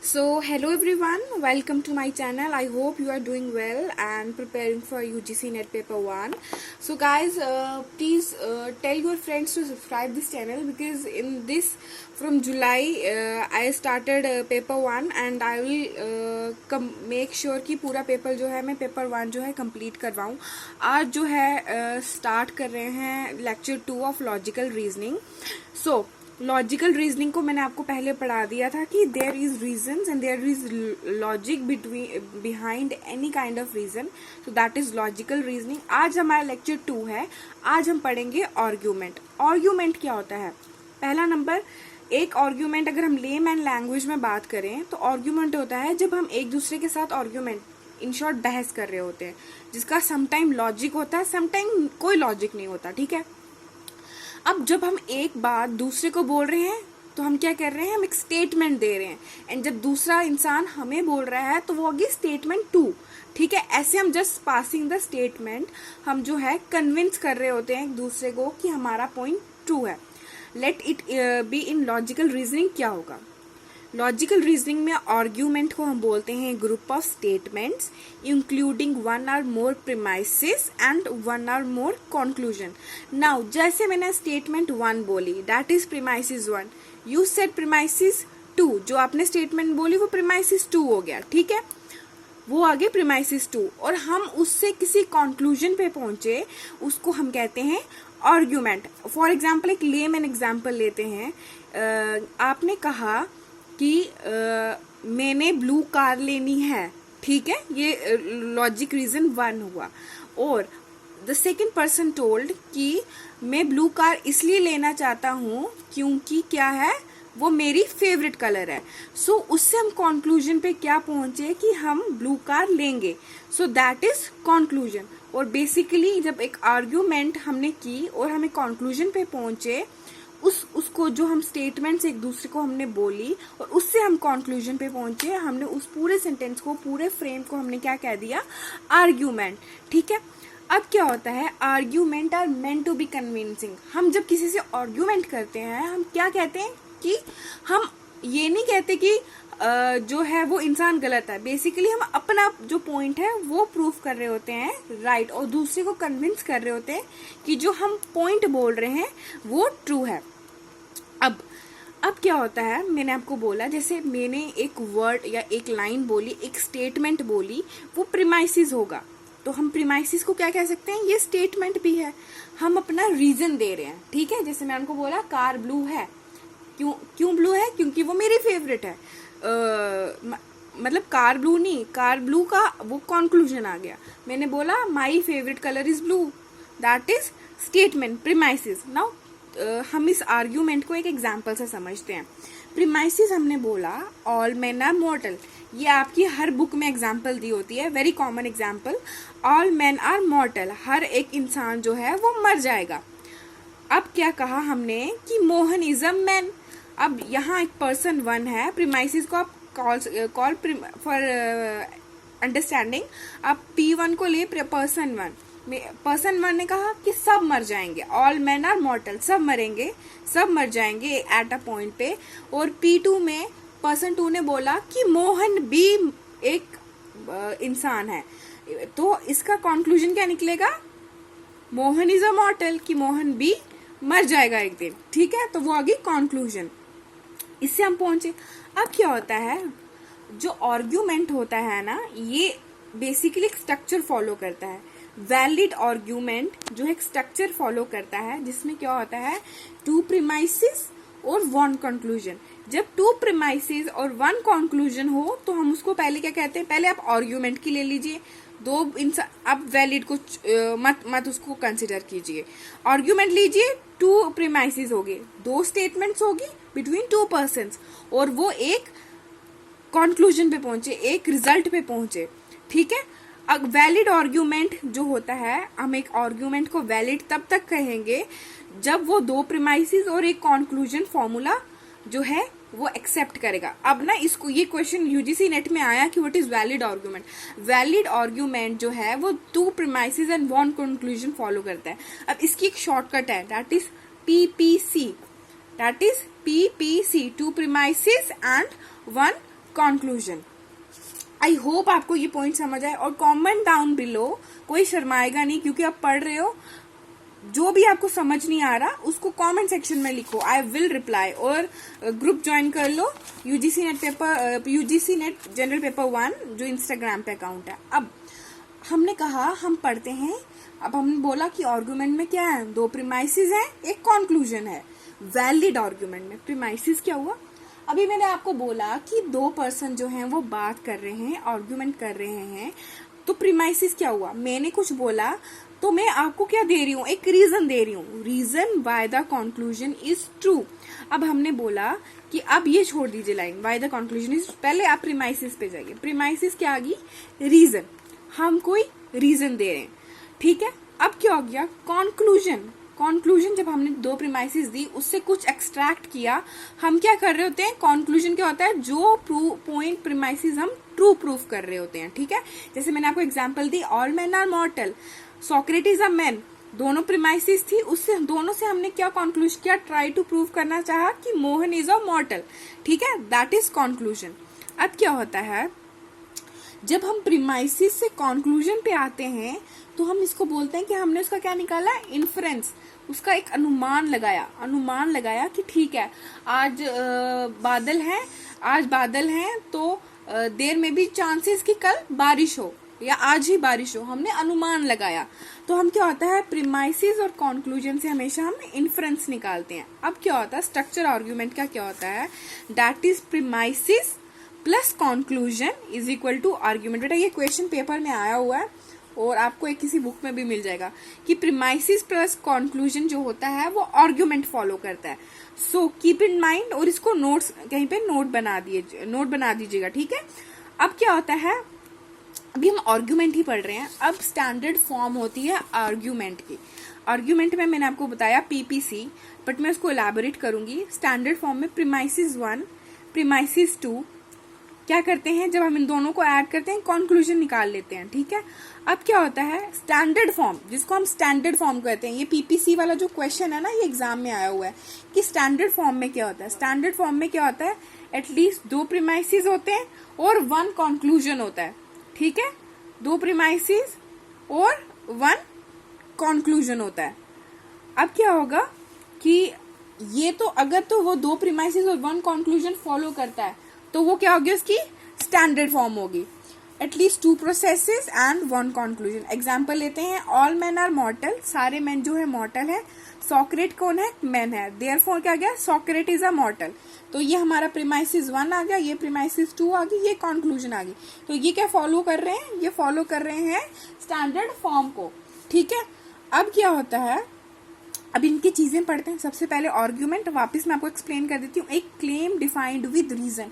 Hello everyone, welcome to my channel. I hope you are doing well and preparing for UGC Net Paper 1. So guys, please tell your friends to subscribe this channel because in this from July I started paper 1 and I will make sure कि पूरा paper जो है मैं paper 1 जो है complete करवाऊँ. आज जो है स्टार्ट कर रहे हैं lecture 2 of logical reasoning. So logical reasoning को मैंने आपको पहले पढ़ा दिया था कि there is reasons and there is logic behind any kind of reason. So that is logical reasoning. आज हमारा लेक्चर 2 है. आज हम पढ़ेंगे आर्ग्यूमेंट. आर्ग्यूमेंट क्या होता है? पहला नंबर, एक आर्ग्यूमेंट अगर हम लेम एंड लैंग्वेज में बात करें तो आर्ग्यूमेंट होता है जब हम एक दूसरे के साथ आर्ग्यूमेंट इन शॉर्ट बहस कर रहे होते हैं, जिसका समटाइम लॉजिक होता है, समटाइम कोई लॉजिक नहीं होता. ठीक है. अब जब हम एक बात दूसरे को बोल रहे हैं तो हम क्या कर रहे हैं? हम एक स्टेटमेंट दे रहे हैं. एंड जब दूसरा इंसान हमें बोल रहा है तो वो होगी स्टेटमेंट 2. ठीक है. ऐसे हम जस्ट पासिंग द स्टेटमेंट, हम जो है कन्विंस कर रहे होते हैं एक दूसरे को कि हमारा पॉइंट ट्रू है. Let it be in logical reasoning. क्या होगा? लॉजिकल रीजनिंग में आर्ग्यूमेंट को हम बोलते हैं group of statements including one और मोर प्रीमाइसेस एंड वन और मोर कंक्लूजन. नाउ जैसे मैंने स्टेटमेंट 1 बोली, that is premises 1. You said premises 2. जो आपने स्टेटमेंट बोली वो प्रीमाइसिस 2 हो गया. ठीक है. वो आगे प्रीमाइसिस 2 और हम उससे किसी कंक्लूजन पे पहुंचे, उसको हम कहते हैं आर्ग्यूमेंट. फॉर एग्जाम्पल एक लेम एन एग्जाम्पल लेते हैं. आपने कहा कि मैंने ब्लू कार लेनी है. ठीक है. ये लॉजिक रीजन 1 हुआ. और द सेकेंड पर्सन टोल्ड कि मैं ब्लू कार इसलिए लेना चाहता हूं क्योंकि क्या है, वो मेरी फेवरेट कलर है. सो उससे हम कंक्लूजन पे क्या पहुंचे कि हम ब्लू कार लेंगे. सो दैट इज कंक्लूजन. और बेसिकली जब एक आर्ग्यूमेंट हमने की और हमें कंक्लूजन पे पहुंचे, उसको जो हम स्टेटमेंट्स एक दूसरे को हमने बोली और उससे हम कंक्लूजन पे पहुंचे, हमने उस पूरे सेंटेंस को, पूरे फ्रेम को हमने क्या कह दिया? आर्ग्यूमेंट. ठीक है. अब क्या होता है? Argument are meant to be convincing. हम जब किसी से आर्ग्यूमेंट करते हैं, हम क्या कहते हैं कि हम ये नहीं कहते कि जो है वो इंसान गलत है. बेसिकली हम अपना जो पॉइंट है वो प्रूव कर रहे होते हैं, राइट, और दूसरे को कन्विंस कर रहे होते हैं कि जो हम पॉइंट बोल रहे हैं वो ट्रू है. अब क्या होता है? मैंने आपको बोला, जैसे मैंने एक वर्ड या एक लाइन बोली, एक स्टेटमेंट बोली, वो प्रीमाइसिस होगा. तो हम प्रीमाइसिस को क्या कह सकते हैं? ये स्टेटमेंट भी है. हम अपना रीजन दे रहे हैं. ठीक है. जैसे मैंने आपको बोला कार ब्लू है. क्यों ब्लू है? क्योंकि वो मेरी फेवरेट है. मतलब कार ब्लू नहीं, कार ब्लू का वो कंक्लूजन आ गया. मैंने बोला my favourite colour is blue. That is statement, premises. Now हम इस आर्ग्यूमेंट को एक एग्जाम्पल से समझते हैं. प्रीमाइसिस हमने बोला ऑल मैन आर मॉर्टल. ये आपकी हर बुक में एग्जाम्पल दी होती है, very common example. All man are mortal. हर एक इंसान जो है वो मर जाएगा. अब क्या कहा हमने कि मोहन इज अ मैन. अब यहाँ एक पर्सन 1 है. प्रीमाइसिस को आप कॉल फॉर अंडरस्टैंडिंग आप P1 को ले पर्सन 1. पर्सन 1 ने कहा कि सब मर जाएंगे. All man are mortal. सब मरेंगे, सब मर जाएंगे एट अ पॉइंट पे. और P2 में पर्सन 2 ने बोला कि मोहन भी एक इंसान है. तो इसका कंक्लूजन क्या निकलेगा? मोहन इज अ मॉर्टल, कि मोहन भी मर जाएगा एक दिन. ठीक है. तो वो आ गई कंक्लूजन. इससे हम पहुंचे. अब क्या होता है? जो आर्ग्यूमेंट होता है ना, ये बेसिकली एक स्ट्रक्चर फॉलो करता है. वैलिड आर्ग्यूमेंट जो एक स्ट्रक्चर फॉलो करता है, जिसमें क्या होता है? 2 प्रीमाइसिस और 1 कंक्लूजन. जब 2 प्रीमाइसिस और 1 कंक्लूजन हो तो हम उसको पहले क्या कहते हैं? पहले आप आर्ग्यूमेंट की ले लीजिए. दो इंसान, अब वैलिड को मत उसको कंसिडर कीजिए. आर्ग्यूमेंट लीजिए, 2 प्रीमाइसिस होगी, 2 स्टेटमेंट्स होगी बिटवीन 2 पर्सन्स, और वो एक कंक्लूजन पे पहुंचे, एक रिजल्ट पे पहुंचे. ठीक है. अब वैलिड आर्ग्यूमेंट जो होता है, हम एक आर्ग्यूमेंट को वैलिड तब तक कहेंगे जब वो 2 प्रीमाइसिस और एक कंक्लूजन फॉर्मूला जो है वो एक्सेप्ट करेगा. अब ना इसको, ये क्वेश्चन यूजीसी नेट में आया कि what is valid argument. Valid argument जो है वो 2 प्रीमाइसिस एंड 1 कंक्लूजन फॉलो करता है. अब इसकी एक शॉर्टकट है, that is PPC. That is PPC, 2 premises and 1 conclusion. I hope आपको ये पॉइंट समझ आए, और कमेंट डाउन बिलो, कोई शर्माएगा नहीं क्योंकि आप पढ़ रहे हो। जो भी आपको समझ नहीं आ रहा उसको कमेंट सेक्शन में लिखो, आई विल रिप्लाई। और ग्रुप ज्वाइन कर लो, यूजीसी नेट जनरल पेपर 1 जो इंस्टाग्राम पे अकाउंट है। अब हमने कहा हम पढ़ते हैं, अब हमने बोला कि आर्गुमेंट में क्या है, 2 प्रीमाइसेस हैं, एक कंक्लूजन है। वैलिड आर्गुमेंट में प्रीमाइसेस क्या हुआ, अभी मैंने आपको बोला कि 2 पर्सन जो हैं वो बात कर रहे हैं, आर्गुमेंट कर रहे हैं, तो प्रीमाइसेस क्या हुआ, मैंने कुछ बोला तो मैं आपको क्या दे रही हूँ, एक रीजन दे रही हूँ, reason why the conclusion is true. अब हमने बोला कि अब ये छोड़ दीजिए line, why the conclusion is, पहले आप प्रीमाइसेस पे जाइए। प्रीमाइसेस क्या आ गई, रीजन, हम कोई रीजन दे रहे हैं, ठीक है। अब क्या हो गया, कंक्लूजन। कंक्लूजन जब हमने 2 प्रीमाइसेस दी, उससे कुछ एक्सट्रैक्ट किया, हम क्या कर रहे होते हैं, कंक्लूजन क्या होता है, जो पॉइंट प्रीमाइसेस हम ट्रू प्रूफ कर रहे होते हैं, ठीक है। जैसे मैंने आपको एग्जांपल दी, all man are mortal, Socrates a man, दोनों प्रीमाइसेस थी, उससे दोनों से हमने क्या कंक्लूज किया, ट्राई टू प्रूव करना चाहा कि मोहन इज अ मॉर्टल, ठीक है, दैट इज कंक्लूजन। अब क्या होता है, जब हम प्रीमाइसेस से कंक्लूजन पे आते हैं तो हम इसको बोलते हैं कि हमने उसका क्या निकाला, इन्फ्रेंस, उसका एक अनुमान लगाया कि ठीक है, आज बादल हैं तो देर में भी चांसेस कि कल बारिश हो या आज ही बारिश हो, हमने अनुमान लगाया। तो हम क्या होता है, प्रीमाइसेस और कंक्लूजन से हमेशा हम इन्फ्रेंस निकालते हैं। अब क्या होता है, स्ट्रक्चर आर्गुमेंट का क्या होता है, that is premises plus conclusion is equal to argument. बेटा ये क्वेश्चन पेपर में आया हुआ है और आपको एक किसी बुक में भी मिल जाएगा कि प्रीमाइसेस प्लस कंक्लूजन जो होता है वो आर्ग्यूमेंट फॉलो करता है। सो कीप इन माइंड, और इसको नोट्स कहीं पे नोट बना दीजिएगा, ठीक है। अब क्या होता है, अभी हम आर्ग्यूमेंट ही पढ़ रहे हैं, अब स्टैंडर्ड फॉर्म होती है आर्ग्यूमेंट की। आर्ग्यूमेंट में मैंने आपको बताया पीपीसी, बट मैं उसको एलैबोरेट करूंगी। स्टैंडर्ड फॉर्म में प्रीमाइसेस 1, प्रीमाइसेस 2 क्या करते हैं, जब हम इन दोनों को ऐड करते हैं कंक्लूजन निकाल लेते हैं, ठीक है। अब क्या होता है, स्टैंडर्ड फॉर्म, जिसको हम स्टैंडर्ड फॉर्म कहते हैं, ये पीपीसी वाला जो क्वेश्चन है ना, ये एग्जाम में आया हुआ है कि स्टैंडर्ड फॉर्म में क्या होता है। स्टैंडर्ड फॉर्म में क्या होता है, एटलीस्ट 2 प्रीमाइसेस होते हैं और 1 कंक्लूजन होता है, ठीक है, 2 प्रीमाइसेस और 1 कंक्लूजन होता है। अब क्या होगा कि ये तो अगर तो वो 2 प्रीमाइसेस और 1 कंक्लूजन फॉलो करता है तो वो क्या होगी, उसकी स्टैंडर्ड फॉर्म होगी, at least 2 processes and 1 conclusion. Example लेते हैं, ऑल मैन आर मॉर्टल, सारे मैन जो है मॉर्टल है। सॉक्रेट कौन है, मैन है, देयरफॉर क्या गया, सॉक्रेट इज अ मॉर्टल। तो ये हमारा प्रीमाइसेस 1 आ गया, ये प्रीमाइसेस 2 आ गई, ये कंक्लूजन आ गई। तो ये क्या फॉलो कर रहे हैं, ये फॉलो कर रहे हैं स्टैंडर्ड फॉर्म को, ठीक है। अब क्या होता है, अब इनकी चीजें पढ़ते हैं। सबसे पहले आर्ग्यूमेंट, वापस मैं आपको एक्सप्लेन कर देती हूँ। एक क्लेम डिफाइंड विद रीजन,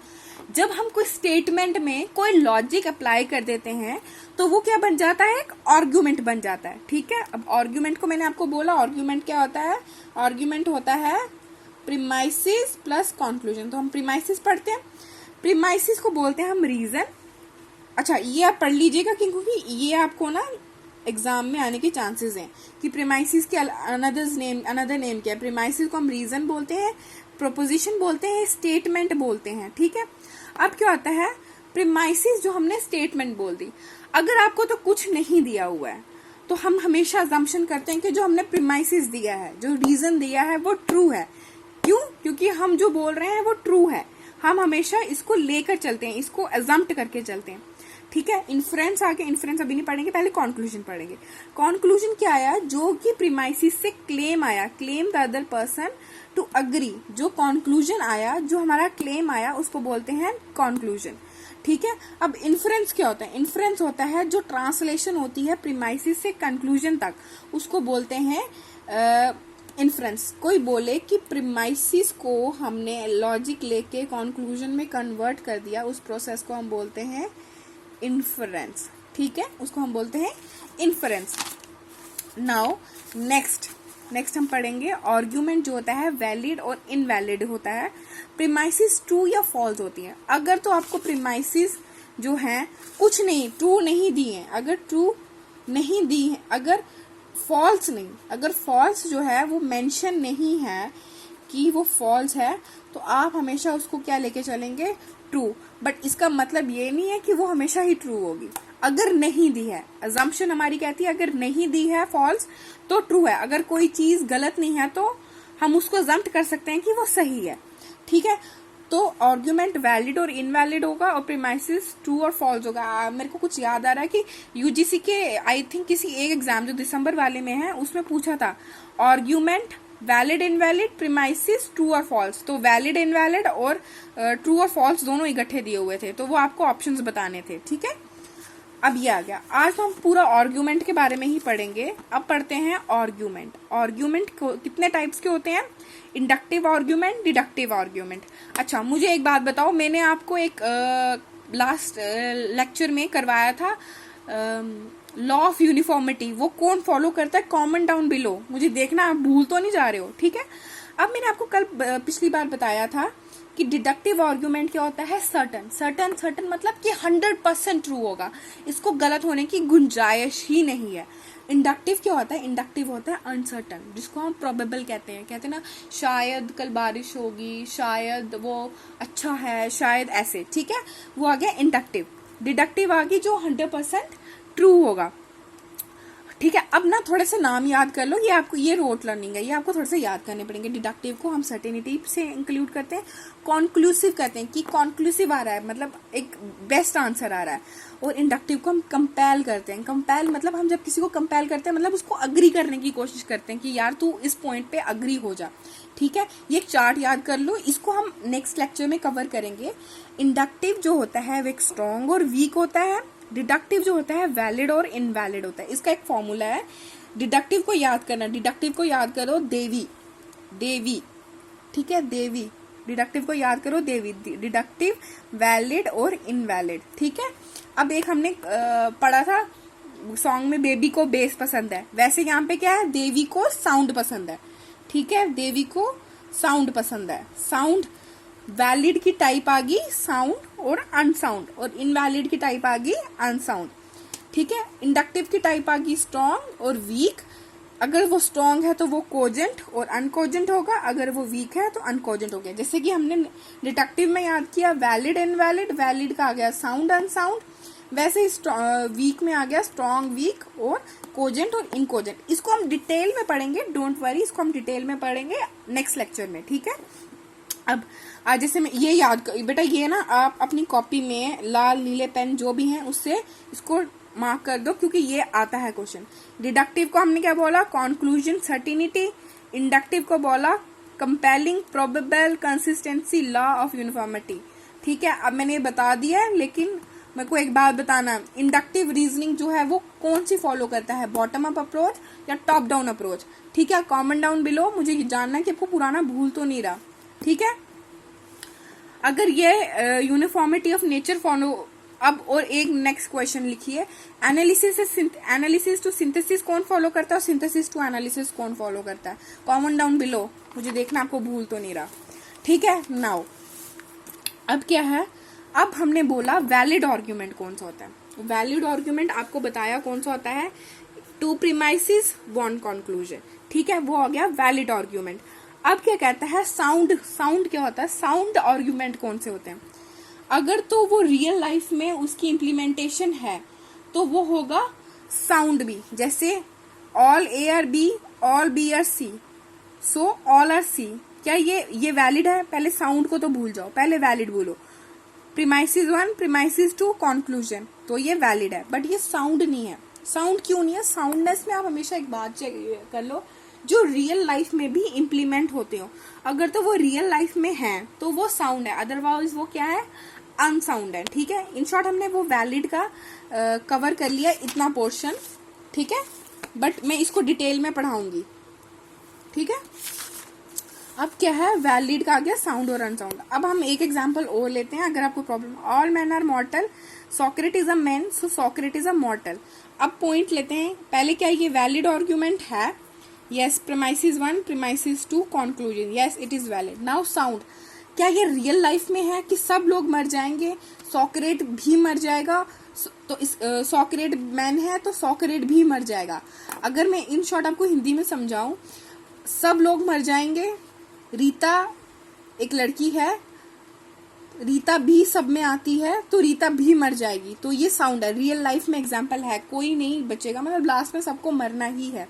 जब हम कोई स्टेटमेंट में कोई लॉजिक अप्लाई कर देते हैं तो वो क्या बन जाता है, एक आर्ग्यूमेंट बन जाता है, ठीक है। अब आर्ग्यूमेंट को मैंने आपको बोला, आर्ग्यूमेंट क्या होता है, आर्ग्यूमेंट होता है प्रीमाइसेस प्लस कंक्लूजन। तो हम प्रीमाइसेस पढ़ते हैं, प्रीमाइसेस को बोलते हैं हम रीजन। अच्छा ये आप पढ़ लीजिएगा क्योंकि ये आपको ना एग्जाम में आने के चांसेस हैं कि प्रीमाइसेस के अनदर नेम क्या है। प्रीमाइसेस को हम रीजन बोलते हैं, प्रोपोजिशन बोलते हैं, स्टेटमेंट बोलते हैं, ठीक है। अब क्या होता है, प्रीमाइसेस जो हमने स्टेटमेंट बोल दी, अगर आपको तो कुछ नहीं दिया हुआ है तो हम हमेशा अजम्पशन करते हैं कि जो हमने प्रीमाइसेस दिया है, जो रीजन दिया है वो ट्रू है। क्यों, क्योंकि हम जो बोल रहे हैं वो ट्रू है, हम हमेशा इसको लेकर चलते हैं, इसको अजम्प्ट करके चलते हैं, ठीक है। इन्फ्रेंस आगे, इन्फ्रेंस अभी नहीं पढ़ेंगे, पहले कंक्लूजन पढ़ेंगे। कंक्लूजन क्या आया, जो कि प्रीमाइसेस से क्लेम आया, claim the other person to agree, जो कंक्लूजन आया, जो हमारा क्लेम आया, उसको बोलते हैं कंक्लूजन, ठीक है। अब इन्फ्रेंस क्या होता है, इन्फ्रेंस होता है जो ट्रांसलेशन होती है प्रीमाइसेस से कंक्लूजन तक, उसको बोलते हैं इन्फ्रेंस। कोई बोले कि प्रीमाइसेस को हमने लॉजिक लेके कंक्लूजन में कन्वर्ट कर दिया, उस प्रोसेस को हम बोलते हैं इन्फरेंस, ठीक है, उसको हम बोलते हैं इन्फरेंस। नाउ नेक्स्ट हम पढ़ेंगे आर्ग्यूमेंट जो होता है वैलिड और इनवैलिड होता है। प्रीमाइसेस ट्रू या फॉल्स होती है। अगर तो आपको प्रीमाइसेस जो है कुछ नहीं, ट्रू नहीं दी है, अगर ट्रू नहीं दी है, अगर फॉल्स नहीं, अगर फॉल्स जो है वो मेंशन नहीं है कि वो फॉल्स है, तो आप हमेशा उसको क्या लेके चलेंगे, ट्रू, बट इसका मतलब ये नहीं है कि वो हमेशा ही ट्रू होगी। अगर नहीं दी है, अजम्पशन हमारी कहती है अगर नहीं दी है फॉल्स तो ट्रू है। अगर कोई चीज गलत नहीं है तो हम उसको अजम्प्ट कर सकते हैं कि वो सही है, ठीक है। तो आर्ग्यूमेंट वैलिड और इनवैलिड होगा और प्रीमाइसिस ट्रू और फॉल्स होगा। मेरे को कुछ याद आ रहा है कि यूजीसी के आई थिंक किसी एक एग्जाम जो दिसंबर वाले में है उसमें पूछा था argument valid invalid premises true और फॉल्स, तो वैलिड इनवैलिड और ट्रू और फॉल्स दोनों इकट्ठे दिए हुए थे, तो वो आपको ऑप्शंस बताने थे, ठीक है। अब ये आ गया, आज तो हम पूरा आर्ग्यूमेंट के बारे में ही पढ़ेंगे। अब पढ़ते हैं आर्ग्यूमेंट। आर्ग्यूमेंट कितने टाइप्स के होते हैं? Inductive argument, deductive argument. अच्छा मुझे एक बात बताओ, मैंने आपको एक लास्ट लेक्चर में करवाया था लॉ ऑफ यूनिफॉर्मिटी, वो कौन फॉलो करता है? Common down below. मुझे देखना, आप भूल तो नहीं जा रहे हो, ठीक है। अब मैंने आपको कल पिछली बार बताया था कि डिडक्टिव आर्ग्यूमेंट क्या होता है? सर्टन। सर्टन सर्टन मतलब कि 100% ट्रू होगा, इसको गलत होने की गुंजाइश ही नहीं है। इंडक्टिव क्या होता है? इंडक्टिव होता है अनसर्टन, जिसको हम प्रोबेबल कहते हैं ना, शायद कल बारिश होगी, शायद वो अच्छा है, शायद ऐसे, ठीक है। वो आ गया इंडक्टिव। डिडक्टिव आ गई जो 100% ट्रू होगा, ठीक है। अब ना थोड़े से नाम याद कर लो, ये आपको, ये रोट लर्निंग है, ये आपको थोड़े से याद करने पड़ेंगे। डिडक्टिव को हम सर्टेनिटी से इंक्लूड करते हैं, कॉन्क्लूसिव कहते हैं कि कॉन्क्लूसिव आ रहा है, मतलब एक बेस्ट आंसर आ रहा है। और इंडक्टिव को हम कंपेल करते हैं। कंपेल मतलब हम जब किसी को कंपेल करते हैं मतलब उसको अग्री करने की कोशिश करते हैं कि यार तू इस पॉइंट पे अग्री हो जा, ठीक है। ये एक चार्ट याद कर लो, इसको हम नेक्स्ट लेक्चर में कवर करेंगे। इंडक्टिव जो होता है वो एक स्ट्रॉन्ग और वीक होता है। डिडक्टिव जो होता है वैलिड और इनवैलिड होता है। इसका एक फॉर्मूला है, डिडक्टिव को याद करना। डिडक्टिव को याद करो देवी, देवी, ठीक है, देवी। डिडक्टिव को याद करो देवी। डिडक्टिव वैलिड और इनवैलिड, ठीक है। अब एक हमने पढ़ा था सॉन्ग में बेबी को बेस पसंद है, वैसे यहाँ पे क्या है? देवी को साउंड पसंद है, ठीक है। देवी को साउंड पसंद है। साउंड वैलिड की टाइप आ गई साउंड और अनसाउंड, और इनवैलिड की टाइप आ गई अनसाउंड, ठीक है। इंडक्टिव की टाइप आ गई स्ट्रॉन्ग और वीक। अगर वो स्ट्रॉन्ग है तो वो कोजेंट और अनकोजेंट होगा, अगर वो वीक है तो अनकोजेंट हो गया। जैसे कि हमने डिडक्टिव में याद किया वैलिड इनवैलिड, वैलिड का आ गया साउंड अनसाउंड, वैसे ही वीक में आ गया स्ट्रॉन्ग वीक और कोजेंट और इनकोजेंट। इसको हम डिटेल में पढ़ेंगे, डोंट वरी, इसको हम डिटेल में पढ़ेंगे नेक्स्ट लेक्चर में, ठीक है। अब आज जैसे मैं ये याद कर बेटा, ये ना आप अपनी कॉपी में लाल नीले पेन जो भी हैं उससे इसको मार्क कर दो, क्योंकि ये आता है क्वेश्चन। डिडक्टिव को हमने क्या बोला? Conclusion, certainty. इंडक्टिव को बोला compelling, probable, consistency, law of uniformity, ठीक है। अब मैंने ये बता दिया है, लेकिन मेरे को एक बात बताना है, इंडक्टिव रीजनिंग जो है वो कौन सी फॉलो करता है? बॉटम अप अप्रोच या टॉप डाउन अप्रोच, ठीक है। कॉमन डाउन बिलो, मुझे ये जानना है कि आपको पुराना भूल तो नहीं रहा, ठीक है। अगर ये यूनिफॉर्मिटी ऑफ नेचर फॉलो, अब और एक नेक्स्ट क्वेश्चन लिखिए, एनालिसिस टू सिंथेसिस कौन फॉलो करता है और सिंथेसिस टू एनालिसिस कौन फॉलो करता है? कॉमन डाउन बिलो, मुझे देखना आपको भूल तो नहीं रहा, ठीक है। नाउ अब क्या है? अब हमने बोला वैलिड आर्ग्यूमेंट कौन सा होता है। वैलिड आर्ग्यूमेंट आपको बताया कौन सा होता है? टू प्रीमाइसिस वन कंक्लूजन, ठीक है, वो हो गया वैलिड आर्ग्यूमेंट। अब क्या कहता है? साउंड। साउंड क्या होता है? साउंड आर्ग्यूमेंट कौन से होते हैं? अगर तो वो रियल लाइफ में उसकी इम्प्लीमेंटेशन है तो वो होगा साउंड बी, जैसे all A are B, all B are C, so all are C. क्या ये वैलिड है? पहले साउंड को तो भूल जाओ, पहले वैलिड बोलो। Premises one, premises two, conclusion, तो ये वैलिड है, बट ये साउंड नहीं है। साउंड क्यों नहीं है? साउंडनेस में आप हमेशा एक बात चेक कर लो, जो रियल लाइफ में भी इम्प्लीमेंट होते हो, अगर तो वो रियल लाइफ में है तो वो साउंड है, अदरवाइज वो क्या है? अनसाउंड है, ठीक है। इन शॉर्ट हमने वो वैलिड का कवर कर लिया इतना पोर्शन, ठीक है, बट मैं इसको डिटेल में पढ़ाऊंगी, ठीक है। अब क्या है? वैलिड का आ गया साउंड और अनसाउंड। अब हम एक एग्जांपल और लेते हैं, अगर आपको problem, all man are mortal, Socrates is a man, so Socrates is a mortal. अब पॉइंट लेते हैं, पहले क्या ये वैलिड आर्ग्यूमेंट है? Yes, premises one, premises two, conclusion, yes it is valid. Now sound, क्या ये रियल लाइफ में है कि सब लोग मर जाएंगे? सॉक्रेट भी मर जाएगा, तो इस सॉक्रेट मैन है तो सॉक्रेट भी मर जाएगा। अगर मैं इन शॉर्ट आपको हिंदी में समझाऊं, सब लोग मर जाएंगे, रीता एक लड़की है, रीता भी सब में आती है तो रीता भी मर जाएगी, तो ये साउंड है, रियल लाइफ में एग्जाम्पल है, कोई नहीं बचेगा, मतलब लास्ट में सबको मरना ही है।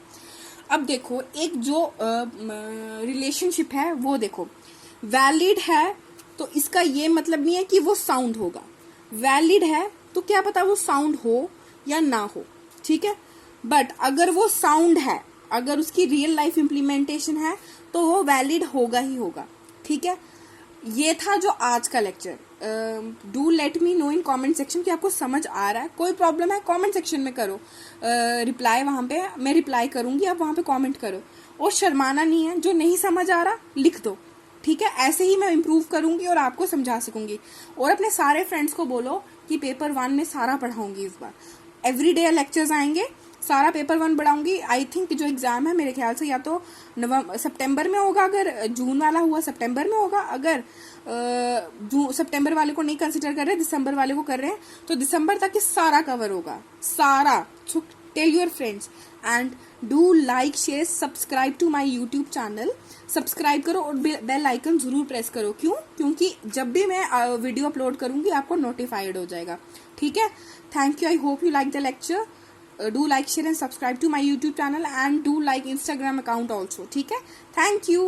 अब देखो एक जो रिलेशनशिप है वो देखो वैलिड है, तो इसका ये मतलब नहीं है कि वो साउंड होगा। वैलिड है तो क्या पता वो साउंड हो या ना हो, ठीक है। बट अगर वो साउंड है, अगर उसकी रियल लाइफ इम्प्लीमेंटेशन है तो वो वैलिड होगा ही होगा, ठीक है। ये था जो आज का lecture. Do let me know in comment section कि आपको समझ आ रहा है। कोई प्रॉब्लम है कमेंट सेक्शन में करो, रिप्लाई वहां पे मैं रिप्लाई करूंगी, आप वहां पे कमेंट करो। और शर्माना नहीं है, जो नहीं समझ आ रहा लिख दो, ठीक है। ऐसे ही मैं इम्प्रूव करूंगी और आपको समझा सकूंगी। और अपने सारे फ्रेंड्स को बोलो कि पेपर 1 में सारा पढ़ाऊंगी इस बार, एवरीडे लेक्चर्स आएंगे, सारा पेपर 1 बढ़ाऊंगी। आई थिंक जो एग्जाम है मेरे ख्याल से या तो सितंबर में होगा, अगर जून वाला हुआ सितंबर में होगा, अगर सितंबर वाले को नहीं कंसिडर कर रहे, दिसंबर वाले को कर रहे हैं, तो दिसंबर तक ये सारा कवर होगा, सारा। So tell your friends and do like share subscribe to my YouTube channel. Subscribe करो और बेल आइकन जरूर प्रेस करो। क्यों? क्योंकि जब भी मैं वीडियो अपलोड करूंगी आपको नोटिफाइड हो जाएगा, ठीक है। Thank you, I hope you like the lecture. Do like, share and subscribe to my YouTube channel and do like Instagram account also. ठीक है, thank you.